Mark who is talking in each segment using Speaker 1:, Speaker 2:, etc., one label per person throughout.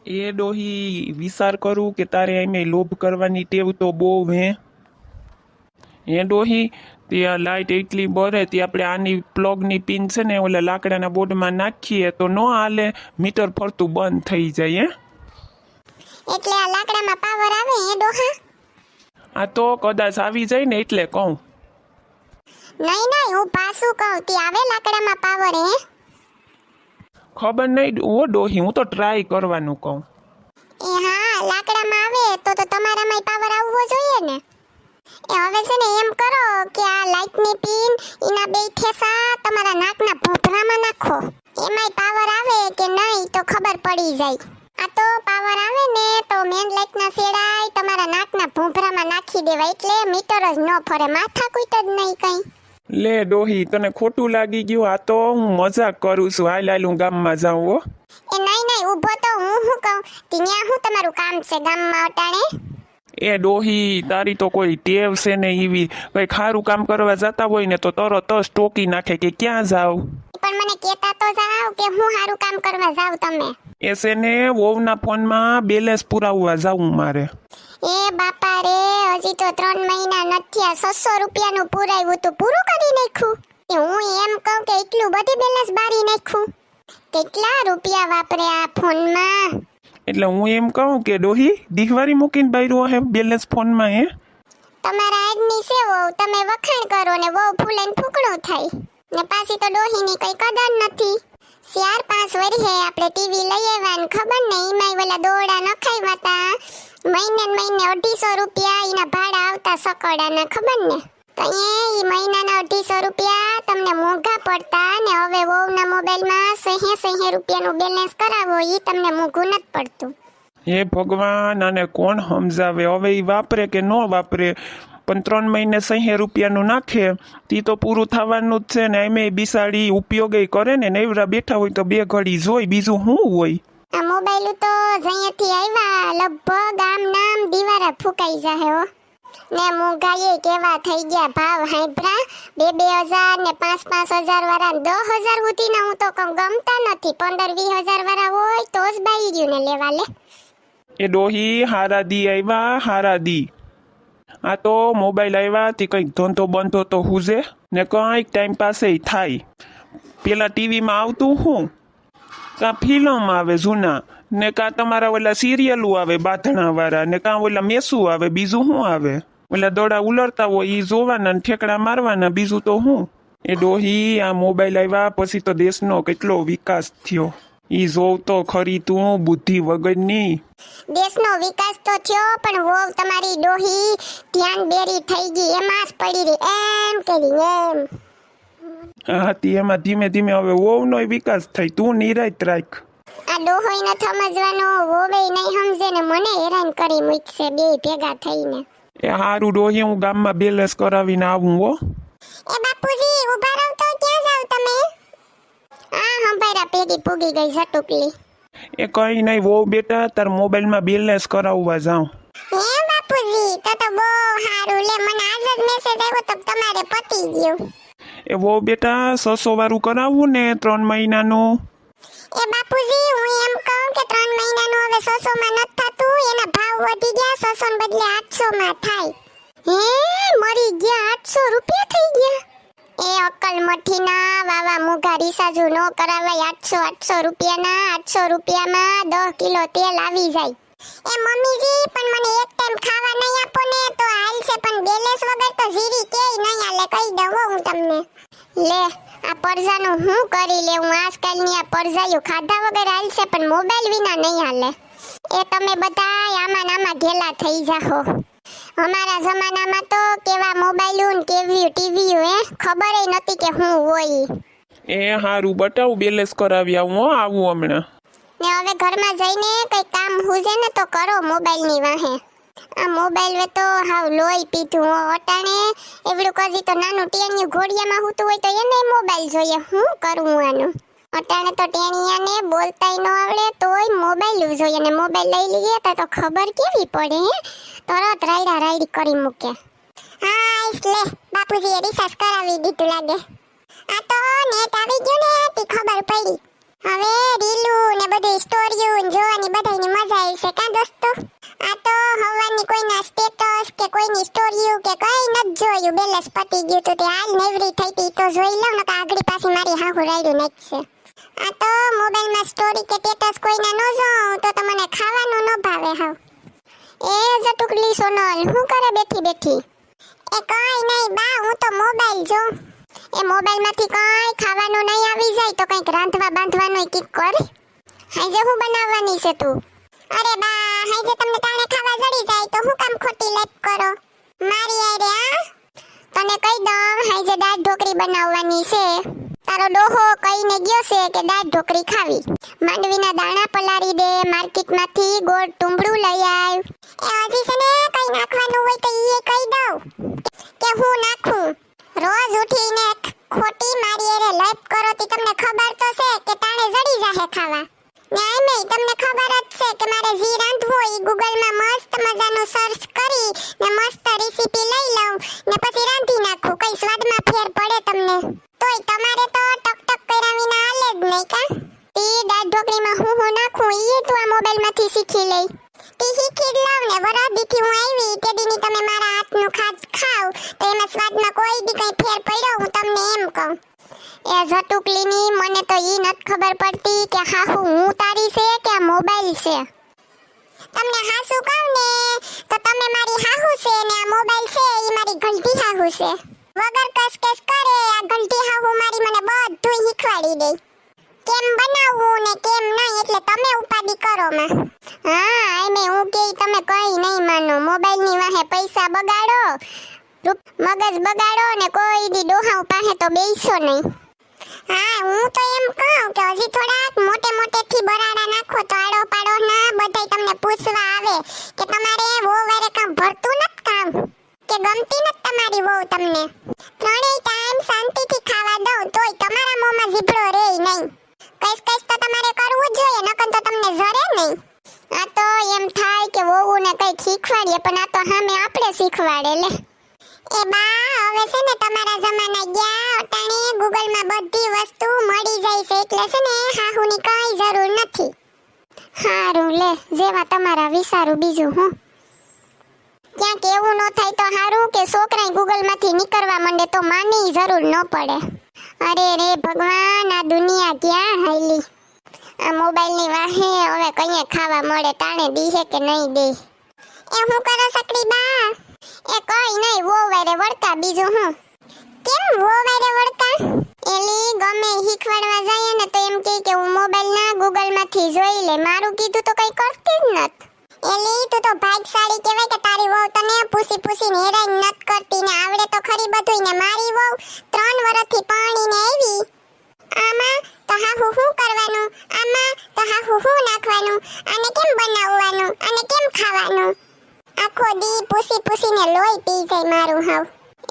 Speaker 1: એ ડોહી વિચાર કરું કે તારે એમ લોભ કરવાની ટેવ તો બહુ હે ડોહી ત્યાં લાઇટ એટલી બરે તે આપણે આની પ્લગની પિન છે ને ઓલા લાકડાના બોર્ડમાં નાખીએ તો ન હાલે, મીટર ફરતું બંધ થઈ જાય
Speaker 2: એટલે આ લાકડામાં પાવર આવે હે ડોહા?
Speaker 1: આ તો કદાચ આવી જાય ને એટલે કહું.
Speaker 2: નહીં હું પાછું કહું તે આવે લાકડામાં પાવર હે?
Speaker 1: ખબર નહીં ઓ ડોહી, હું તો ટ્રાય કરવાનું કહું.
Speaker 2: એ હા, લાકડામાં આવે તો તમારામાં પાવર આવવો જોઈએ ને. એ હવે છે ને એમ કરો કે આ લાઇટની પિન એના બે ઠેસા તમારા નાકના ભૂંભરામાં નાખો, એમાંય પાવર આવે કે નહીં તો ખબર પડી જાય. આ તો પાવર આવે ને તો મેન લાઇટના શેડાય તમારા નાકના ભૂંભરામાં નાખી દેવાય એટલે મીટર જ ન ફરે, માથાકૂટ જ નહીં કંઈ.
Speaker 1: લે ડોહી, તને ખોટું લાગી ગયું? આ તો હું મજાક કરું છું. હાલ હું ગામમાં જાઉં હો.
Speaker 2: એ નહીં ઊભો તો હું શું કહું, ત્યાં શું તમારું કામ છે ગામમાં અટાણે?
Speaker 1: એ ડોહી, તારી તો કોઈ ટેવ છે ને એવી, કઈ ખારું કામ કરવા જતા હોય ને તો તરત જ ટોકી નાખે કે ક્યાં જાવ.
Speaker 2: પણ મને કહેતા તો જાવ કે હું સારું કામ કરવા જાવ તમે.
Speaker 1: એ છે ને વહુના ફોનમાં બેલેન્સ પુરાવવા જાવું મારે.
Speaker 2: એ બાપા રે, હજી તો 3 મહિના નથી, 600 રૂપિયાનું પુરાવ્યું તું, પૂરું કરી નાખ્યું. હું એમ કહું કે એટલું બધું બેલેન્સ બારી નાખ્યું? કેટલા રૂપિયા વાપરે આ ફોનમાં?
Speaker 1: એટલે હું એમ કહું કે ડોહી દિવાળી મૂકીને બાયરું હે બેલેન્સ ફોનમાં હે.
Speaker 2: તમારા આજની છે વહુ, તમે વખાણ કરો ને વહુ ફૂલાઈને ફૂકણું થાય ને પાછી તો ડોહીની કઈ કદર નથી. 4-5 વર્ષે આપણે ટીવી લઈ આવ્યા, ખબર ને એમાંય ઓલા દોરડા નખાવ્યા હતા, મહિને 250 રૂપિયા એના ભાડા આવતા સકડાના, ખબર ને? તો એ મહિનાના 250 રૂપિયા તમને મોંઘા પડતા ને હવે વહુના મોબાઈલમાં 60 રૂપિયાનું બેલેન્સ કરાવો એ તમને મોંઘું નથી પડતું.
Speaker 1: હે ભગવાન, આને કોણ સમજાવે? હવે એ વાપરે કે ન વાપરે, પણ 3 મહિને 60 રૂપિયાનું નાખે તી તો પૂરું થવાનું જ છે ને. એમે બિસાડી ઉપયોગ કરે ને, નવરા બેઠા હોય તો 2 ઘડી જોઈ, બીજું શું હોય?
Speaker 2: આ મોબાઈલ તો જઅહીંયાથી આવ્યા લગભગ આમ નામ દીવારા ફૂકાઈ જાહે હો. ને મોંઘાઈ કેવા થઈ ગયા ભાવ, હાઈબ્રા 2-2000 ને 5-5000 વાળા 10000 સુધીના હું તો ગમતા નથી. 15-20 હજાર વાળા હોય તો જ બાઈ ગયું ને લેવા લે.
Speaker 1: એ ડોહી હારા દી આવ્યા, હારા દી. આ તો મોબાઈલ આવ્યા તે કંઈક ધંધો બંધો તો હુજે ને કંઈક ટાઈમ પાસે થાય. પેલા ટીવીમાં આવતું હું કાં ફિલ્મ આવે જૂના ને કાં તમારા ઓલા સિરિયલો આવે બાંધણાવાળા ને કાં ઓલા મેસું આવે, બીજું શું આવે? ઓલા દોડા ઉલરતા હોય એ જોવાના ને ઠેકડા મારવાના, બીજું તો શું? એ ડોહી આ મોબાઈલ આવ્યા પછી તો દેશનો કેટલો વિકાસ થયો. ઈ જોવ તો ખરી તું, બુદ્ધિ વગરની.
Speaker 2: દેશનો વિકાસ તો થયો પણ વહુ તમારી ડોહી ધ્યાન બેરી થઈ ગઈ, એમાં જ પડી રહી, એમ કરી એમ.
Speaker 1: હા તી એમાં ધીમે ધીમે હવે વહુનો વિકાસ થાય, તું નિરાયત રાખ.
Speaker 2: આ ડોહોઈ ન સમજવાનો, વોવે નહીં સમજે ને મને હેરાન કરી મૂકશે બે ભેગા થઈને.
Speaker 1: એ હારું ડોહી, હું ગામમાં બેલેન્સ કરાવીને આવું હો.
Speaker 2: એ બાપુજી ઊભા રહો તો ક્યાં જાવ તમે? આ હંભાઈરા પેડી પૂગી ગઈ ઝટુકલી.
Speaker 1: એ કઈ નહીં વહુ બેટા, તાર મોબાઈલમાં બેલેન્સ કરાવવા જાઉં.
Speaker 2: હે બાપુજી, તો બહુ સારું, લે મને આજ જ મેસેજ આવ્યો તો તમારે પતી ગયું.
Speaker 1: એ વહુ બેટા 600 વાળું કરાવવું ને 3 મહિનાનું.
Speaker 2: એ બાપુજી હું એમ કહું કે 3 મહિનાનું હવે 600 માં નથી થતું, એના ભાવ વધી ગયા, 600 ને બદલે 800 માં થાય. હે મરી ગયા, 800 રૂપિયા થઈ ગયા. એ અક્કલ મઠીના વાવા મોઘા રિસાજુ નો કરાવાય. 800 રૂપિયાના 800 રૂપિયામાં 10 કિલો તેલ આવી જાય. એ મમ્મીજી પણ મને એક ટાઈમ ખાવા નહીં આપો ને તો હાલશે, પણ બેલેન્સ વગર તો જીરી કેય નહીં હાલે, કહી દઉં હું તમને. લે આ પરજાનું હું કરી લેવું, આજકાલની આ પરજાયું ખાધા વગર હાલશે પણ મોબાઈલ વિના નહીં હાલે. એ તમે બધા આમાં નામાં ઘેલા થઈ જાહો. અમારા જમાનામાં તો કેવા મોબાઈલો ને કેવી ટીવી હે ખબર ય નથી કે હું હોય.
Speaker 1: એ હારું બટાવું બેલેન્સ કરાવી આવું હો, આવું હમણાં.
Speaker 2: ને હવે ઘરમાં જઈને કઈ કામ હુજે ને તો કરો મોબાઈલની વાહે. આ મોબાઈલ વે તો હાવ લોહી પીધું હો અટાણે. એવડું કજી તો નાનું ટેણિયું ઘોડિયામાં હોતું હોય તો એને મોબાઈલ જોઈએ, હું કરું આનું? અટાણે તો ટેણિયાને બોલતાય ન આવડે તોય મોબાઈલ જોઈએ, ને મોબાઈલ લઈ લઈએ તો ખબર કેવી પડે હે, તરત રાયડા રાયડી કરી મૂકે. હા એટલે બાપુજીએ રિસાર્જ કરાવી દીધું લાગે. આ તો નેટ આવી ગયું ને તે ખબર પડી. હવે રીલું ને બધી સ્ટોરીઓ જોવાની બધાની જોયું કે કઈ નથી જોયું, બેલેન્સ પતી ગયું તો તે હાલ નેવરી થઈ તી તો જોઈ લઉં ને આગળી પાછી મારી હાહુ રાયડું નાખશે. આ તો મોબાઈલમાં સ્ટોરી કે સ્ટેટસ કોઈના ન જોઉં તો મને ખાવાનું ન ભાવે હાવ. એ જટુકલી સોનલ હું કરે બેઠી બેઠી? એ કઈ નહીં બા, હું તો મોબાઈલ જોઉં. એ મોબાઈલમાંથી કઈ ખાવાનું નહીં આવી જાય તો કંઈક રાંધવા બાંધવાનું કીક કર. હાજે હું બનાવવાની છે તું? અરે બા હાજે તમને તાણે ખાવા જડી જાય તો હું કામ ખોટી લેપ કરો મારી આરે? તને કહી દઉં હાજે દાળ ઢોકળી બનાવવાની છે. તારો ડોહો કહીને ગયો છે કે દાળ ઢોકળી ખાવી. માંડવીના દાણા પલાળી દે, માર્કેટમાંથી ગોળ ટુંબડું લઈ આવ. એ હજી છે ને કઈ નાખવાનું હોય તો ઈ કહી દઉં કે હું નાખું. રોજ ઉઠીને ખોટી મારી આરે લેપ કરો તી તમને ખબર તો છે કે તાણે જડી જાહે ખાવા. ને આમે તમને ખબર જ છે કે મારે જી રાંધવું હોય ગૂગલમાં મસ્ત મજાનું સર્ચ કરી ને મસ્ત રેસીપી લઈ લઉં ને પછી રાંધી નાખું. કઈ સ્વાદમાં ફેર પડે તમને? તોય તમારે તો ટક ટક કર્યા વિના હાલે જ નહીં કા? ઈ દાળ ઢોકળીમાં હું નાખું ઈ તું આ મોબાઈલમાંથી શીખી લઈ. તી શીખી જ લઉં ને વરાદીથી હું આવી તે દીની તમે મારા હાથનું ખાવ તો એમાં સ્વાદમાં કોઈ દી કઈ ફેર પડ્યો હું તમને એમ કહું. એ જટુકલીની મને તો ઈ નથી ખબર પડતી કે હાહુ હું તારી છે કે આ મોબાઈલ છે. તમને હાસુ કહું ને તો તમે મારી હાહુ છે ને આ મોબાઈલ છે ઈ મારી ગલતી હાહુ છે. વગર કસ કરે આ ગલતી હાહુ મારી મને બધું શીખવાડી દે કેમ બનાવવું ને કેમ નહીં, એટલે તમે ઉપાડી કરો માં. હા એમે હું કે તમે કઈ નહીં માનો, મોબાઈલની વાહે પૈસા બગાડો, મગજ બગાડો ને કોઈ દી ડોહાઉ પાસે તો બેસો નહીં. હા હું તો એમ કહું કે હજી થોડાક મોટેથી બરાડા નાખો તો આડો પાડો ના બધાય તમને પૂછવા આવે કે તમારે વહુ વારે કામ ભરતું નથી કામ કે ગમતી નથી તમારી વહુ તમને. ત્રણેય ટાઈમ શાંતિથી ખાવા દઉં તોય તમારા મોંમાં જીભડો રહે નહીં. કઈસ તો તમારે કરવું જ જોઈએ નકર તો તમને જરે નહીં. આ તો એમ થાય કે વહુને કઈ શીખવાડીએ પણ આ તો સામે આપણે શીખવાડે લે. એ બા હવે છે ને તમારા જમાના ગયા અટાણે ગૂગલમાં બધી વસ્તુ મળી જાય છે એટલે છે ને હાહુની કઈ જરૂર નથી. હારું લે જેવા તમારા વિચારું બીજું હું. ક્યાંક એવું ન થાય તો હારું કે છોકરાએ ગૂગલમાંથી નીકળવા માંડે તો માની જરૂર ન પડે. અરે રે ભગવાન આ દુનિયા ક્યાં હાલી. આ મોબાઈલની વાહે હવે કઈએ ખાવા મળે તાણે દીહે કે નહીં દે. એ હું કરો સકડી બા? એ કઈ નહીં વો વારે વળકા બીજું હું. કેમ વો વારે વળકા? એલી ગમે શીખવાડવા જાય ને તો એમ કે હું મોબાઈલના ગૂગલમાંથી જોઈ લે, મારું કીધું તો કઈ કરતી જ નત. એલી તું તો ભાગશાળી કહેવાય કે તારી વહુ તને પૂછીને હેરાન નત કરતી ને આવડે તો ખરી બધું ને મારી વહુ 3 વર્ષથી પાણીને આવી. આમાં તો હાહુ શું કરવાનું, આમાં તો હાહુ શું નાખવાનું, આને કેમ બનાવવાનું, આને કેમ ખાવાનું. આખો દી પૂછીને લોહી પી જાય મારું હાવ.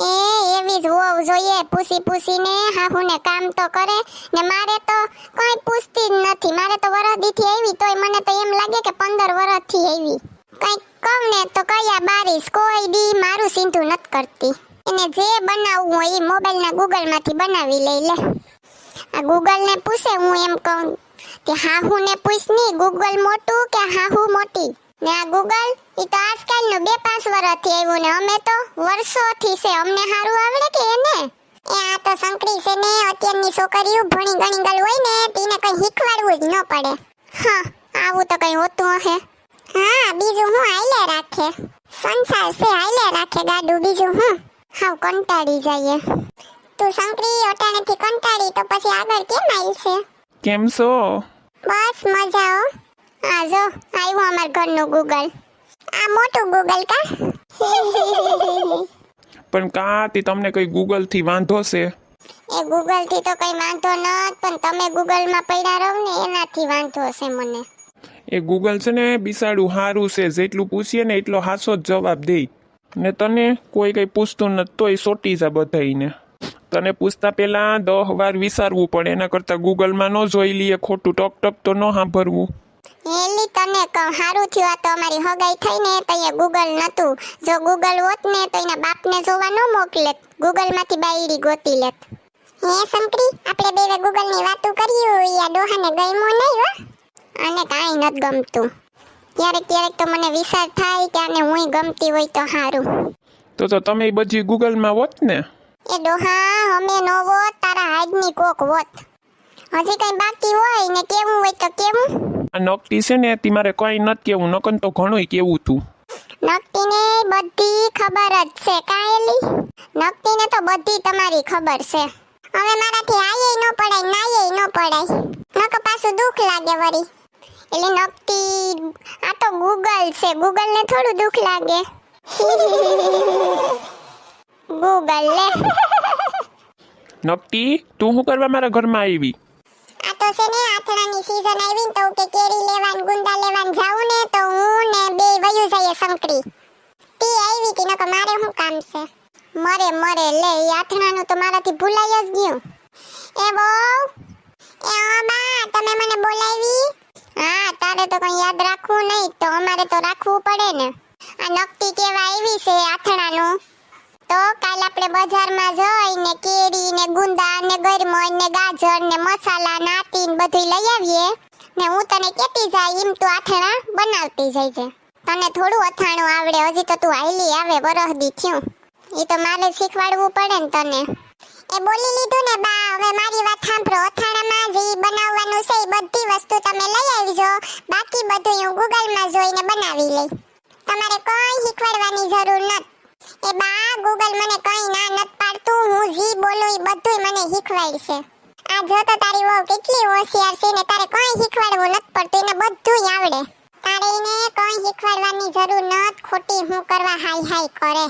Speaker 2: એ એવી જ વહુ જોઈએ પૂછીને હાહુને કામ તો કરે ને મારે તો કોઈ પૂછતી જ નથી. મારે તો વરદીથી આવી તોય મને તો એમ લાગે કે 15 વર્ષથી આવી. કઈ કહું ને તો કયા બારીશ કોઈ દી મારું સીધું નથી કરતી. એને જે બનાવવું હોય એ મોબાઈલના ગૂગલમાંથી બનાવી લઈ લે. આ ગૂગલને પૂછે હું એમ કહું કે હાહુને પૂછ ની ગૂગલ મોટું કે હાહુ મોટી. ને આ ગૂગલ ઈ તો આજકાલનું 2-5 વર્ષથી આવ્યું ને અમે તો વર્ષોથી છે. અમને હારું આવડે કે એને? એ આ તો સંકડી છે ને અત્યારની છોકરીઓ ભણી ગણીગલ હોય ને તેને કઈ શીખવાડવું જ ન પડે. હા આવું તો કઈ હોતું હશે. હા બીજું હું હાલે રાખે સંસાર છે હાલે રાખે ગાડું બીજું હું. હાવ કંટાળી જાય. તું સંકડી અટાણેથી કંટાળી તો પછી આગળ કેમ આવી છે?
Speaker 1: કેમ છો?
Speaker 2: બસ મજા હો. આ જો આવ્યું અમાર ઘરનું ગૂગલ. આ મોટું ગૂગલ કા?
Speaker 1: પણ કાંતી તમને કઈ ગૂગલ થી વાંધો છે?
Speaker 2: એ ગૂગલ થી તો કઈ વાંધો નત પણ તમે ગૂગલ માં પડ્યા રહો ને એનાથી વાંધો છે મને.
Speaker 1: એ ગૂગલ છે ને બિસાડું હારું છે, જેટલું પૂછીએ ને એટલો હાસો જ જવાબ દે ને તને કોઈ કઈ પૂછતું નથી તોય સોટી જા બધાઈને. તને પૂછતા પહેલા 10 વાર વિચારવું પડે, એના કરતા ગૂગલમાં ન જોઈ લઈએ ખોટું ટક ટક તો ન સાંભળવું.
Speaker 2: એલી તને કહું હારું થયું આ તો અમારી હગાઈ થઈ ને તો અહીંયા ગૂગલ નતું. જો ગૂગલ હોત ને તો એના બાપને જોવા ન મોકલેત, ગૂગલમાંથી બાયડી ગોતી લેત. હે સંકરી આપણે બેવે ગૂગલની વાતો કર્યું યા ડોહાને ગમ્યું નહીં હો. આને કાંઈ નથી ગમતું. ક્યારેક તો મને વિચાર થાય કે આને હુંય ગમતી હોય તો હારું.
Speaker 1: તો તો તમે બધી ગૂગલમાં હોત ને.
Speaker 2: એ ડોહા અમે નો હોત તારા હાડની કોક હોત. હજી કઈ બાકી હોય ને કેવું હોય તો કેવું.
Speaker 1: આ નકટી છે ને તી મારે કઈ નથી કેવું, નકન તો ઘણુંય કેવું તું.
Speaker 2: નક્તિને બધી ખબર જ છે કાયલી. નક્તિને તો બધી તમારી ખબર છે. હવે મારાથી આયે ન પડાય નાયે ન પડાય. નકો પાછું દુઃખ લાગે વરી. એટલે નક્તિ આ તો ગૂગલ છે, ગૂગલ ને થોડું દુઃખ લાગે. ગૂગલ લે.
Speaker 1: નકટી તું શું કરવા મારા ઘરમાં આવી?
Speaker 2: આ તો છે ને આથણાની સીઝન આવી ને તો કે કેરી લેવાન ગુંદા લેવાન જાઉં ને તો હું ને બે વયું જઈએ સંકરી. તી આવી તી નકો મારે શું કામ છે. મરે મરે લે ઈ આથણાનું તો મારાથી ભૂલાઈ જ ગયું. એ બહુ એ બા તમે મને બોલાવી? હા તારે તો કઈ યાદ રાખવું નહીં તો અમારે તો રાખવું પડે ને. આ નકટી કેવા આવી છે આથણાનું તો કાલ આપણે બજારમાં જઈને કેરી ને ગુંદા ને ગરમોય ને ગાજર ને મસાલા નાતી ને બધું લઈ આવીએ ને હું તને કેતી જાય એમ તું આથણા બનાવતી જઈજે. તને થોડું અથાણું આવડે, હજી તો તું હાઈલી આવે વરહદી થયું. એ તો મારે શીખવાડવું પડે ને તને. એ બોલી લીધું ને બા, હવે મારી વાત સાંભળો. અથાણામાં જે બનાવવાનું છે એ બધી વસ્તુ તમે લઈ આવજો, બાકી બધું હું ગૂગલમાં જોઈને બનાવી લઈ. તમારે કોઈ શીખવાડવાની જરૂર નથી. એ બા ગૂગલ મને કઈ ના નત પાડતું, હું જી બોલું એ બધું મને શીખવાડશે. આ જો તો તારી વહુ કેટલી હોશિયાર છે ને તારે કઈ શીખવાડવું નથી પડતું, એને બધું આવડે. તારે એને કઈ શીખવાડવાની જરૂર નત, ખોટી હું કરવા હાય હાય કરે.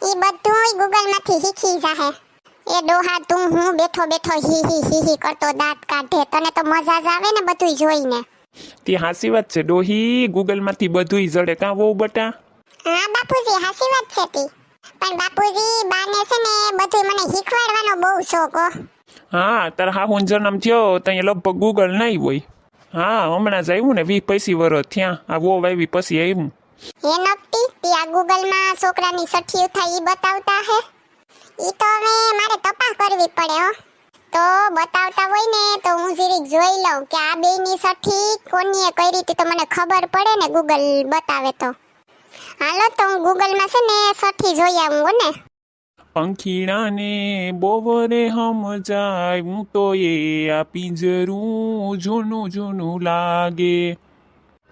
Speaker 2: ઈ બધું ગૂગલ માંથી શીખી જાહે. એ ડોહા તું હું બેઠો બેઠો હી હી કરતો દાંત કાઢે, તને તો મજા જ આવે ને બધું જોઈને.
Speaker 1: તે હાસી વાત છે ડોહી, ગૂગલમાંથી બધુંય જડે કાં વહુ બટા?
Speaker 2: હા બાપુજી હાસી વાત છે તી. પણ બાપુજી બાને છે ને બધું મને શીખવાડવાનો બહુ શોખ હો.
Speaker 1: હા તારા હાહુન જન્મ થયો ત્યાં લગભગ ગૂગલ નહીં હોય. હા હમણાં જ આવ્યું ને 20-25 વર્ષ થયા આ વહુ આવી પછી આવ્યું.
Speaker 2: હે નકટી તી આ ગૂગલમાં છોકરાની સઠ્ઠી થાય ઈ બતાવતા હે? ઈ તો હવે મારે તપાસ કરવી પડે હો. તો બતાવતા હોય ને તો હું જરીક જોઈ લઉં કે આ બેયની સઠ્ઠી કોનીએ કઈ રીતે, તો મને ખબર પડે ને ગૂગલ બતાવે તો. હાલો તો હું ગૂગલમાં છે ને સઠ્ઠી જોઈ આવું હો ને.
Speaker 1: પંખીડાને બોવરે સમજાય હું તો એ આ પિંજરું જૂનું જૂનું લાગે.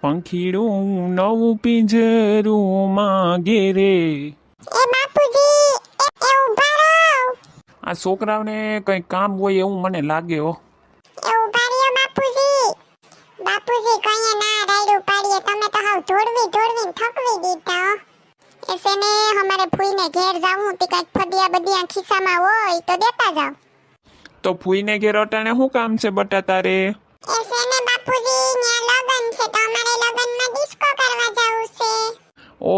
Speaker 1: પંખીડું નવું પિંજરું માંગે રે.
Speaker 2: એ બાપુજી એ ઉભા રહો.
Speaker 1: આ છોકરાઓને કંઈ કામ હોય એવું મને લાગે હો.
Speaker 2: એ ઉભા રહ્યો બાપુજી. બાપુજી કઈએ ના રાયડું પાડીએ, તમે તો હાવ ધોડવીને થકવી દીધા હો. એસે ને હમારે ફૂઈને ઘેર જાવું તે કઈક ફડિયા બડિયા ખિસ્સામાં હોય તો દેતા જાવ.
Speaker 1: તો ફૂઈને ઘેર અટાણે શું કામ છે બટા તારે?
Speaker 2: એસે ને બાપુજી ન્યા લગન છે તો અમારે લગનમાં ડિસ્કો કરવા જાવું છે.
Speaker 1: ઓ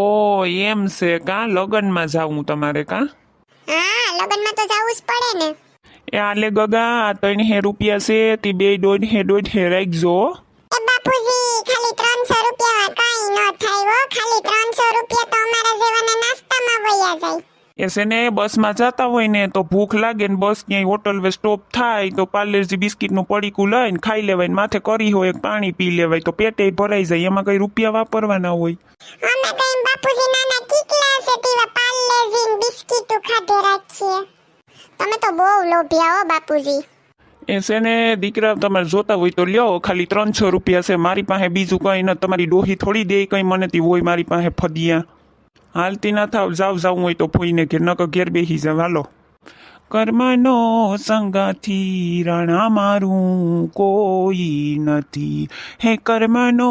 Speaker 1: એમ છે કાં, લગનમાં જાવું તમારે કાં?
Speaker 2: હા લગનમાં તો જાવું જ પડે ને.
Speaker 1: એ આલે ગગા આ 3 રૂપિયા છે તે 2 રાખજો.
Speaker 2: એ બાપુજી ખાલી 300 રૂપિયામાં કાઈ ન થાય હો. ખાલી 300 રૂપિયા તો અમારા જેવાને નાસ્તામાં વયા જાય.
Speaker 1: એ છે ને બસમાં જતા હોય ને તો ભૂખ લાગે ને બસ ક્યાંય હોટલ વે સ્ટોપ થાય તો પાર્લેજી બિસ્કિટનું પડીકું લઈને ખાઈ લેવાય ને માથે કરી હોય પાણી પી લેવાય તો પેટે ભરાઈ જાય. એમાં કઈ રૂપિયા વાપરવાના હોય?
Speaker 2: અમે કઈ બાપુજી નાના કીકલા છે તેવા પાર્લેજી બિસ્કિટો ખાધે રાખીએ. તમે તો બહુ લોભિયા હો બાપુજી.
Speaker 1: એ છે ને દીકરા તમારે જોતા હોય તો લ્યો, ખાલી 300 રૂપિયા છે મારી પાસે, બીજું કંઈ ન. તમારી ડોહી થોડી દે કંઈ મનેથી હોય મારી પાસે ફદિયા. હાલતી ના થાવ, જાવું હોય તો ફોઈને ઘેર, નકર ઘેર બેસી જાવ. હાલો. કર્મનો સંગાથી રાણા મારું કોઈ નથી, હે કર્મનો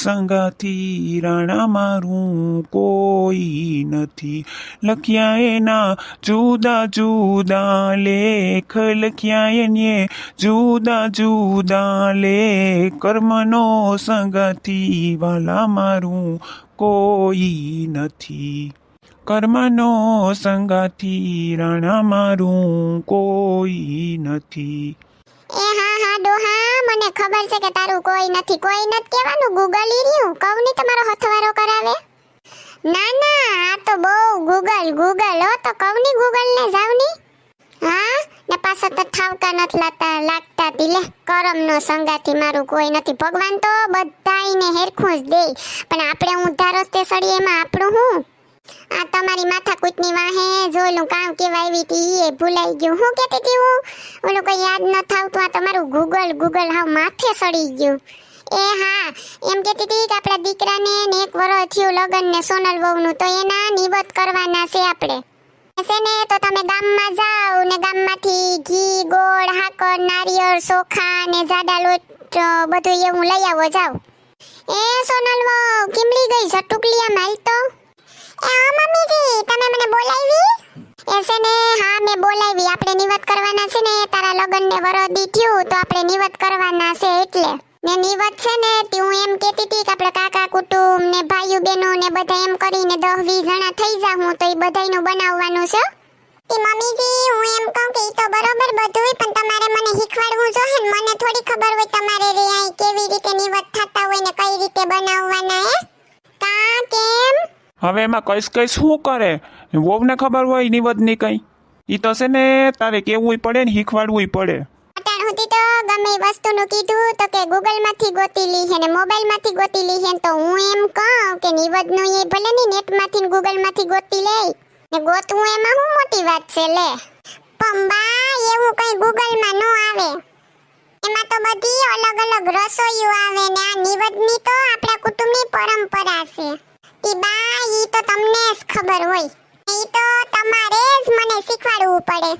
Speaker 1: સંગાથી રાણા મારું કોઈ નથી. લખ્યા એના જુદા જુદા લેખ, લખ્યા એને જુદા જુદા લેખ. કર્મનો સંગાથી વાલા મારું કોઈ નથી, કર્મનો સંગાથી રાણા મારું કોઈ નથી.
Speaker 2: એ હા ડોહા મને ખબર છે કે તારું કોઈ નથી. કોઈ નથી કહેવાનું, ગૂગલ ઈ રહ્યું. કહું ની તમારો હથવારો કરાવે. ના આ તો બહુ ગૂગલ હો. તો કહું ની ગૂગલ ને જાવ ની. હા ને પાછો તો ઠાવકા નથી લાગતા તી. લે કરમનો સંગાથી મારું કોઈ નથી. ભગવાન તો બધાયને હેરખું જ દે, પણ આપણે ઊંધા રસ્તે સડીએ એમાં આપણું હું? આ તમારી માથાકૂટની વાહે જોલું કામ કેવા આવી હતી એ ભૂલાઈ ગયું. હું કહેતી હતી હું ઓલું કોઈ યાદ ન થાવતું. આ તમારું ગૂગલ હાવ માથે સડી ગયું. એ હા, એમ કહેતી હતી કે આપણા દીકરાને ને 1 વર્ષ થયું લગન ને સોનલ વહુનું, તો એના નિવત કરવાના છે આપણે. છે ને તો તમે ગામમાં જાઓ ને ગામમાંથી ઘી, ગોળ, હાકર, નારિયેળ, ચોખા ને જાડા લોટ બધું એવું લઈ આવો જાઓ. એ સોનલ વહુ કિમડી ગઈ ઝટુકલિયા માલ તો. એ હા મમ્મીજી, તમે મને બોલાવી? એ છે ને હા મેં બોલાવી. આપણે નિવત કરવાના છે ને, તારા લગન ને વરદી થયું તો આપણે નિવત કરવાના છે એટલે. ને નિવત છે ને તે હું એમ કહેતી હતી કે આપણે કાકા કુટુંબ ને ભાઈઓ બહેનો ને બધા એમ કરીને 10-20 જણા થઈ જાહું તો એ બધાયનું બનાવવાનું છે. તે મમ્મીજી હું એમ કહું કે ઈ તો બરોબર બધું, પણ તમારે મને શીખવાડવું જોઈએ ને. મને થોડી ખબર હોય તમારે રે આ કેવી રીતે નિવત થતા હોય ને કઈ રીતે બનાવવાના હે. કા કેમ?
Speaker 1: હવે એમાં કઈ શું કરે? વહુને ખબર હોય નિવદની કઈ? ઈ તો છે ને તારે કેવું પડે ને શીખવાડવું પડે.
Speaker 2: અત્યાર સુધી તો ગમે એ વસ્તુનું કીધું તો કે ગૂગલમાંથી ગોતી લી છે ને મોબાઈલમાંથી ગોતી લી છે, તો હું એમ કહું કે નિવદનું એ ભલે ની નેટમાંથી ને ગૂગલમાંથી ગોતી લે ને ગોતવું એમાં શું મોટી વાત છે લે. પંબા એવું કઈ ગૂગલમાં નો આવે, એમાં તો બધી અલગ અલગ રસોઈઓ આવે ને આ નિવદની તો આપણા કુટુંબની પરંપરા છે. ઈ બા ઈ તો તમને જ ખબર હોય, ઈ તો તમારે જ મને શીખવાડવું પડે.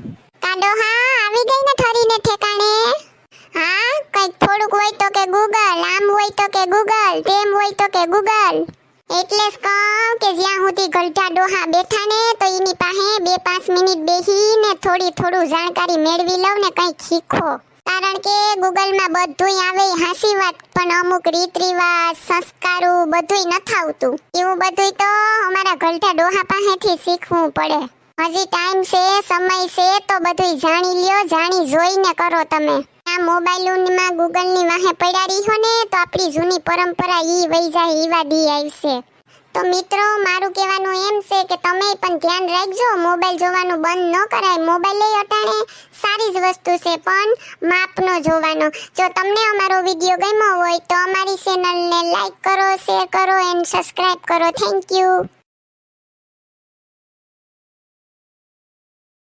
Speaker 2: કાડો હા આવી ગઈ ને ઠરીને ઠેકાણે. હા કઈક થોડુંક હોય તો કે ગૂગલ, આમ હોય તો કે ગૂગલ, તેમ હોય તો કે ગૂગલ. એટલે જ કહું કે જ્યાં સુધી ગલઢા ડોહા બેઠા ને તો એની પાસે 2-5 મિનિટ બેહીને થોડું જાણકારી મેળવી લઉં ને કંઈક શીખો. કારણ કે ગૂગલમાં બધુંય આવે હાસી વાત, પણ અમુક રીત રિવાજ સંસ્કારો બધુંય નથી આવતું. એવું બધુંય તો અમારા ગલઢા ડોહા પાસેથી શીખવું પડે. હજી ટાઈમ છે, સમય છે તો બધુંય જાણી લ્યો, જાણી જોઈને કરો તમે. આ મોબાઈલમાં ગૂગલની વાહે પડાડી હો ને તો આપણી જૂની પરંપરા ઈ વઈ જાય ઈવા દી આવશે. તો મિત્રો મારું કહેવાનું એમ છે કે તમે પણ ધ્યાન રાખજો, મોબાઈલ જોવાનું બંધ ન કરાય. મોબાઈલ લઈ અટાણે સારી જ વસ્તુ છે પણ માપનો જોવાનો. જો તમને અમારો વિડીયો ગમ્યો હોય તો અમારી ચેનલને લાઈક કરો, શેર કરો એન્ડ સબસ્ક્રાઇબ કરો. Thank you.